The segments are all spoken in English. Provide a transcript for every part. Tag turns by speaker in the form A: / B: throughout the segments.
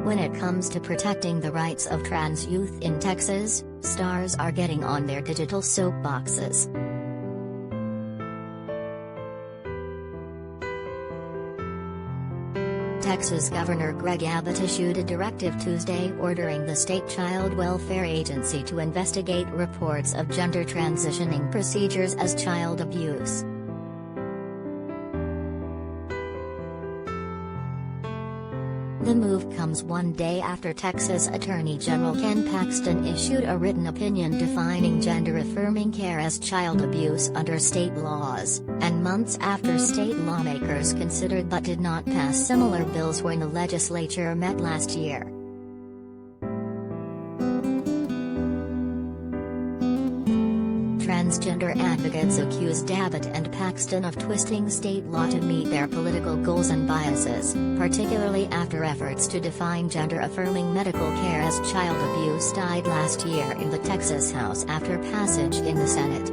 A: When it comes to protecting the rights of trans youth in Texas, stars are getting on their digital soapboxes. Texas Governor Greg Abbott issued a directive Tuesday ordering the state child welfare agency to investigate reports of gender transitioning procedures as child abuse. The move comes one day after Texas Attorney General Ken Paxton issued a written opinion defining gender-affirming care as child abuse under state laws, and months after state lawmakers considered but did not pass similar bills when the legislature met last year. Transgender advocates accused Abbott and Paxton of twisting state law to meet their political goals and biases, particularly after efforts to define gender-affirming medical care as child abuse died last year in the Texas House after passage in the Senate.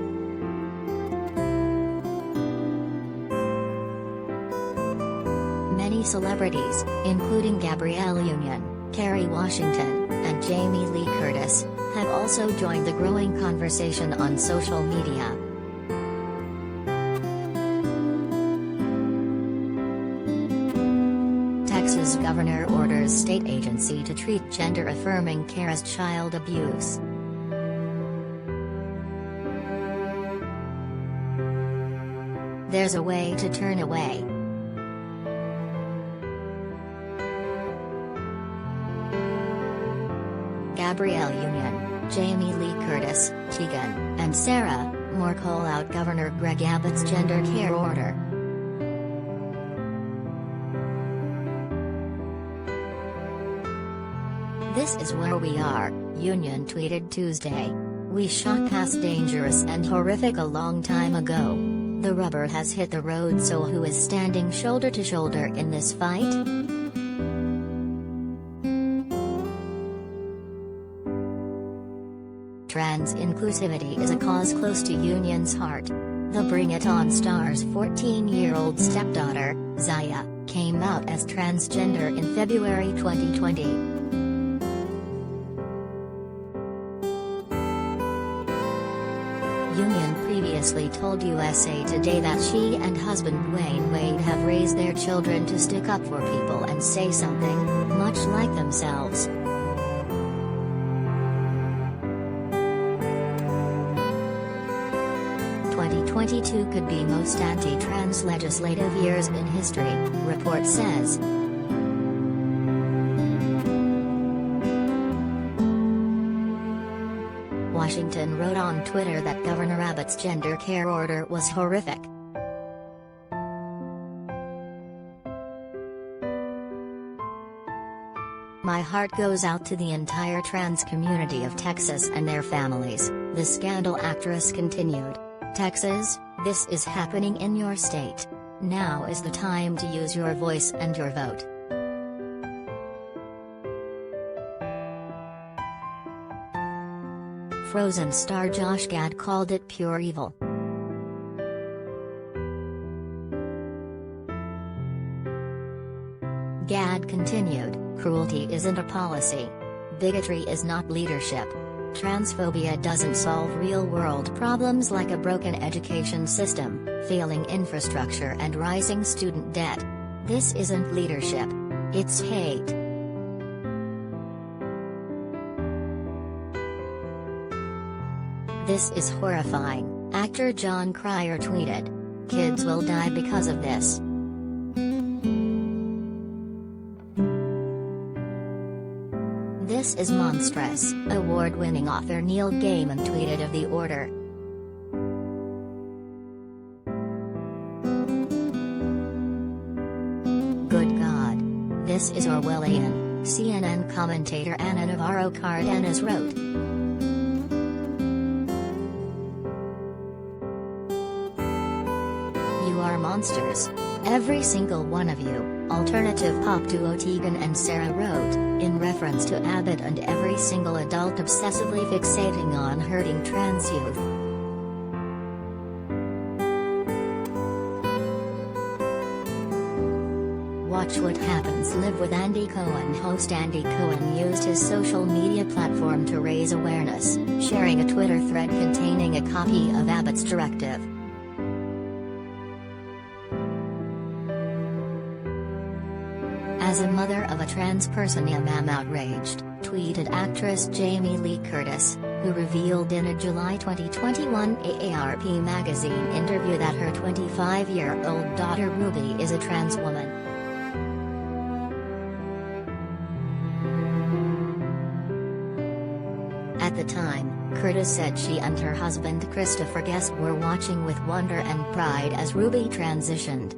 A: Many celebrities, including Gabrielle Union, Kerry Washington, and Jamie Lee Curtis, have also joined the growing conversation on social media. Texas governor orders state agency to treat gender-affirming care as child abuse. There's a way to turn away. Gabrielle Union, Jamie Lee Curtis, Tegan, and Sarah Moore call out Governor Greg Abbott's gender care order. "This is where we are," Union tweeted Tuesday. "We shot past dangerous and horrific a long time ago. The rubber has hit the road, so who is standing shoulder to shoulder in this fight?" Trans inclusivity is a cause close to Union's heart. The Bring It On star's 14-year-old stepdaughter, Zaya, came out as transgender in February 2020. Union previously told USA Today that she and husband Dwayne Wade have raised their children to stick up for people and say something, much like themselves. 2022 could be most anti-trans legislative years in history, report says. Washington wrote on Twitter that Governor Abbott's gender care order was horrific. "My heart goes out to the entire trans community of Texas and their families," the Scandal actress continued. "Texas, this is happening in your state. Now is the time to use your voice and your vote." Frozen star Josh Gad called it pure evil. Gad continued, "Cruelty isn't a policy. Bigotry is not leadership. Transphobia doesn't solve real-world problems like a broken education system, failing infrastructure and rising student debt. This isn't leadership. It's hate." "This is horrifying," actor John Cryer tweeted. "Kids will die because of this." "This is monstrous," award-winning author Neil Gaiman tweeted of the order. "Good God. This is Orwellian," CNN commentator Ana Navarro Cardenas wrote. "You are monsters. Every single one of you," alternative pop duo Tegan and Sarah wrote, in reference to Abbott and every single adult obsessively fixating on hurting trans youth. Watch What Happens Live with Andy Cohen. Host Andy Cohen used his social media platform to raise awareness, sharing a Twitter thread containing a copy of Abbott's directive. As a mother of a trans person, I'm outraged, tweeted actress Jamie Lee Curtis, who revealed in a July 2021 AARP magazine interview that her 25-year-old daughter Ruby is a trans woman. At the time, Curtis said she and her husband Christopher Guest were watching with wonder and pride as Ruby transitioned.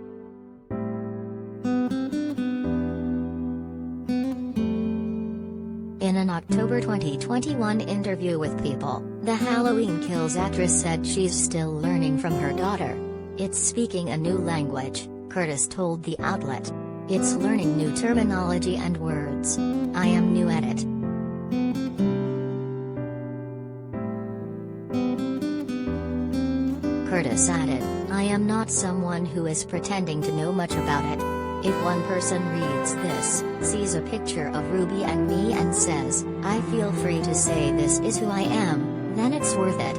A: In an October 2021 interview with People, the Halloween Kills actress said she's still learning from her daughter. It's speaking a new language, Curtis told the outlet. It's learning new terminology and words. I am new at it. Curtis added, I am not someone who is pretending to know much about it. If one person reads this, sees a picture of Ruby and me and says, I feel free to say this is who I am, then it's worth it.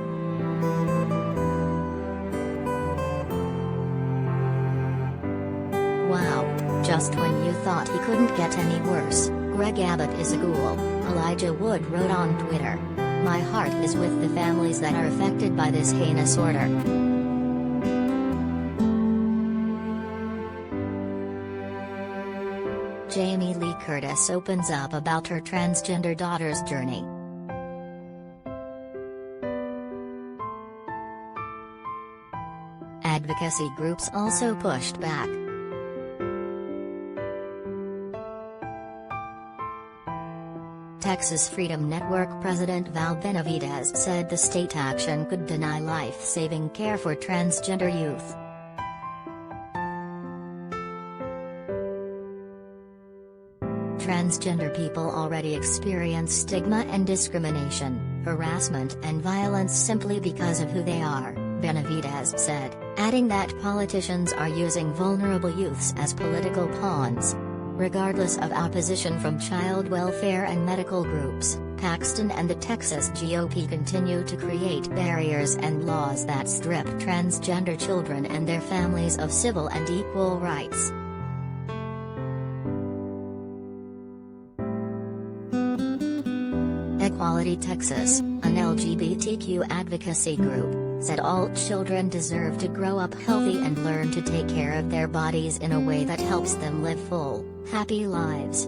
A: Wow, just when you thought he couldn't get any worse, Greg Abbott is a ghoul, Elijah Wood wrote on Twitter. My heart is with the families that are affected by this heinous order. Jamie Lee Curtis opens up about her transgender daughter's journey. Advocacy groups also pushed back. Texas Freedom Network President Val Benavidez said the state action could deny life-saving care for transgender youth. Transgender people already experience stigma and discrimination, harassment and violence simply because of who they are, Benavidez said, adding that politicians are using vulnerable youths as political pawns. Regardless of opposition from child welfare and medical groups, Paxton and the Texas GOP continue to create barriers and laws that strip transgender children and their families of civil and equal rights. Equality Texas, an LGBTQ advocacy group, said all children deserve to grow up healthy and learn to take care of their bodies in a way that helps them live full, happy lives.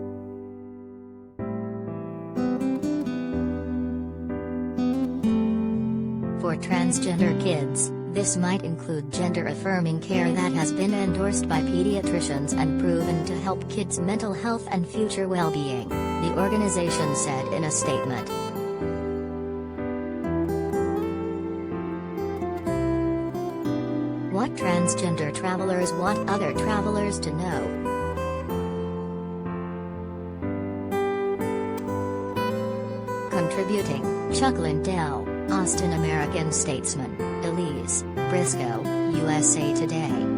A: For transgender kids, this might include gender-affirming care that has been endorsed by pediatricians and proven to help kids' mental health and future well-being, the organization said in a statement. What transgender travelers want other travelers to know. Contributing, Chuck Lindell, Austin American Statesman, Elise, Briscoe, USA Today.